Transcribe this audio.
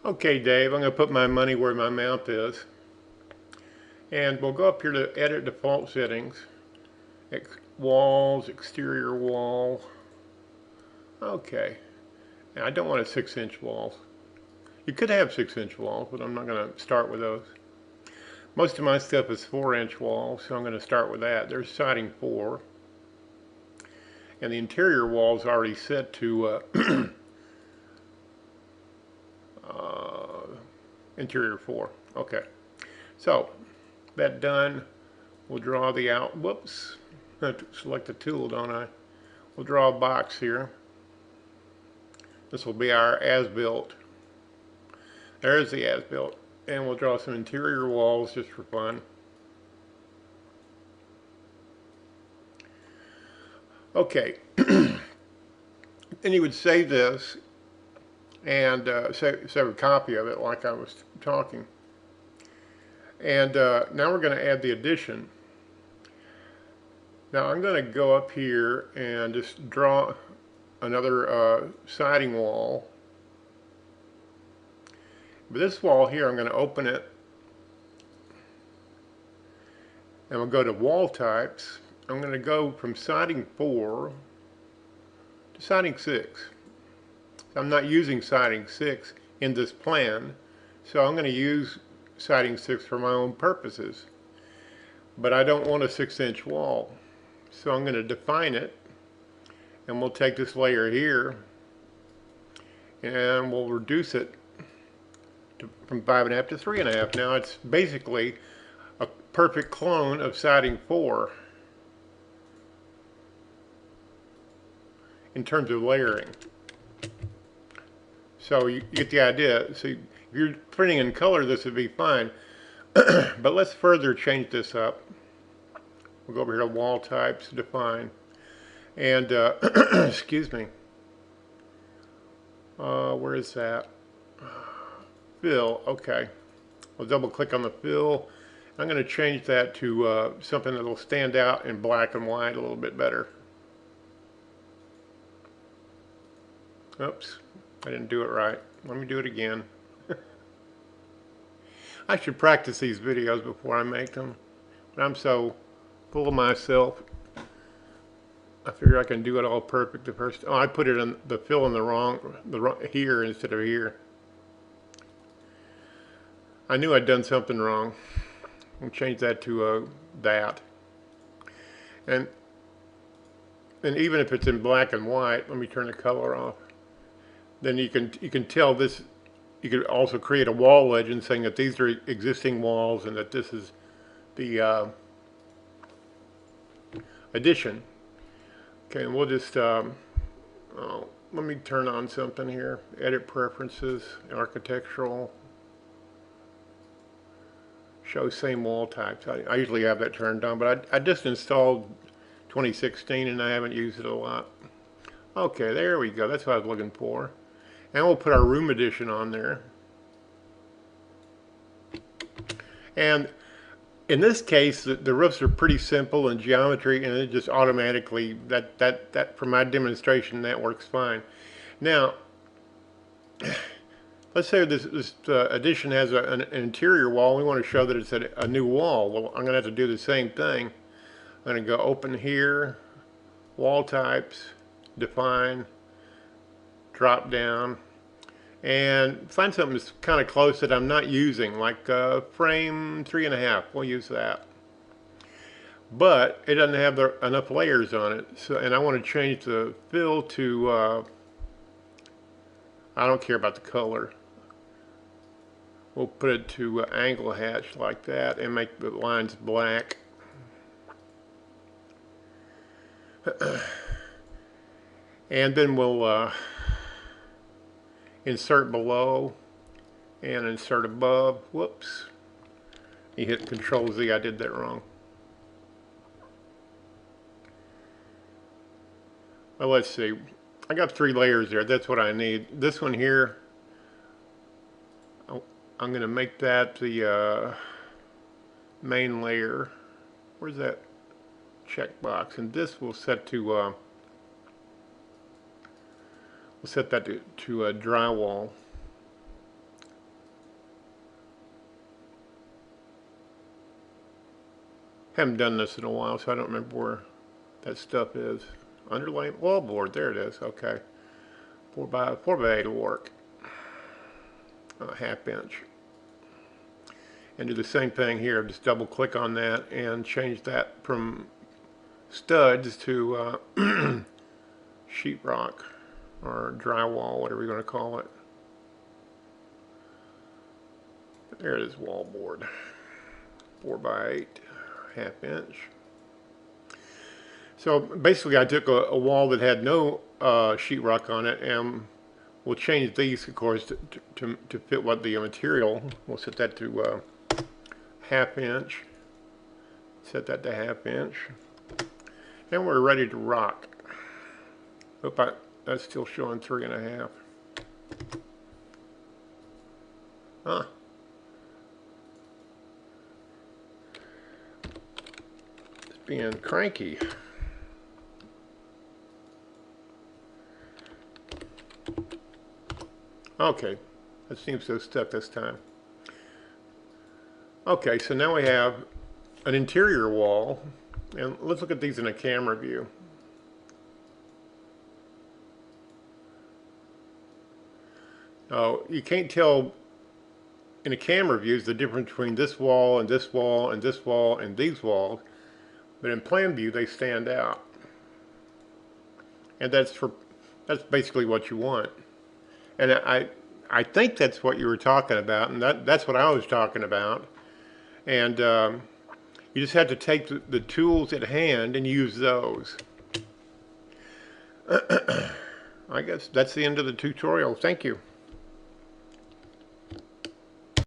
Okay, Dave, I'm going to put my money where my mouth is. And we'll go up here to Edit Default Settings. Walls, Exterior Wall. Okay. Now, I don't want a 6-inch wall. You could have 6-inch walls, but I'm not going to start with those. Most of my stuff is 4-inch walls, so I'm going to start with that. There's siding 4. And the interior wall is already set to interior 4. Okay. So, that done, we'll draw the whoops. I have to select the tool, don't I? We'll draw a box here. This will be our as-built. There's the as-built. And we'll draw some interior walls just for fun. Okay. Then you would save this and save a copy of it like I was talking. And now we're going to add the addition. Now I'm going to go up here and just draw another siding wall. But this wall here, I'm going to open it. And we'll go to Wall Types. I'm going to go from siding 4 to siding 6. I'm not using siding 6 in this plan, so I'm going to use siding 6 for my own purposes. But I don't want a 6-inch wall. So I'm going to define it, and we'll take this layer here, and we'll reduce it from 5.5 to 3.5. Now it's basically a perfect clone of siding 4 in terms of layering. So you get the idea. So if you're printing in color, this would be fine. But let's further change this up. We'll go over here to Wall Types, Define, and excuse me. Where is that? Fill. Okay. We'll double click on the fill. I'm going to change that to something that will stand out in black and white a little bit better. Oops, I didn't do it right. Let me do it again. I should practice these videos before I make them. But I'm so full of myself. I figure I can do it all perfect the first. Oh, I put it in the fill in the wrong here instead of here. I knew I'd done something wrong. We'll change that to that. And even if it's in black and white, let me turn the color off. Then you can tell this. You could also create a wall legend saying that these are existing walls and that this is the addition. Okay, and we'll just let me turn on something here. Edit preferences, architectural, show same wall types. I usually have that turned on, but I just installed 2016 and I haven't used it a lot. Okay, there we go. That's what I was looking for. And we'll put our room addition on there. And in this case, the roofs are pretty simple in geometry, and it just automatically, that for my demonstration, that works fine. Now, let's say this addition has an interior wall. We want to show that it's a new wall. Well, I'm going to have to do the same thing. I'm going to go open here, Wall Types, Define, drop down, and find something that's kind of close that I'm not using, like frame 3.5. We'll use that. But it doesn't have enough layers on it, so, and I want to change the fill to, I don't care about the color. We'll put it to angle hatch like that and make the lines black. And then we'll insert below and insert above. Whoops. You hit Control Z, I did that wrong. Well, let's see. I got 3 layers there. That's what I need. This one here, I'm going to make that the main layer. Where's that checkbox? And this will set to we'll set that to drywall. Haven't done this in a while, so I don't remember where that stuff is. Underlayment wallboard, there it is. Okay, 4x8 will work. A half inch. And do the same thing here. Just double click on that and change that from studs to sheetrock or drywall, whatever you're going to call it. There it is, wallboard. 4x8, half inch. So basically I took a wall that had no sheetrock on it, and we'll change these, of course, to fit what the material. We'll set that to half inch. Set that to half inch. And we're ready to rock. That's still showing 3.5. Huh. It's being cranky. Okay, that seems to have stuck this time. Okay, so now we have an interior wall, and let's look at these in a camera view. Oh, you can't tell in a camera view the difference between this wall and this wall and this wall and these walls, but in plan view they stand out, and that's basically what you want. And I think that's what you were talking about, and that's what I was talking about. And you just have to take the tools at hand and use those. I guess that's the end of the tutorial. Thank you.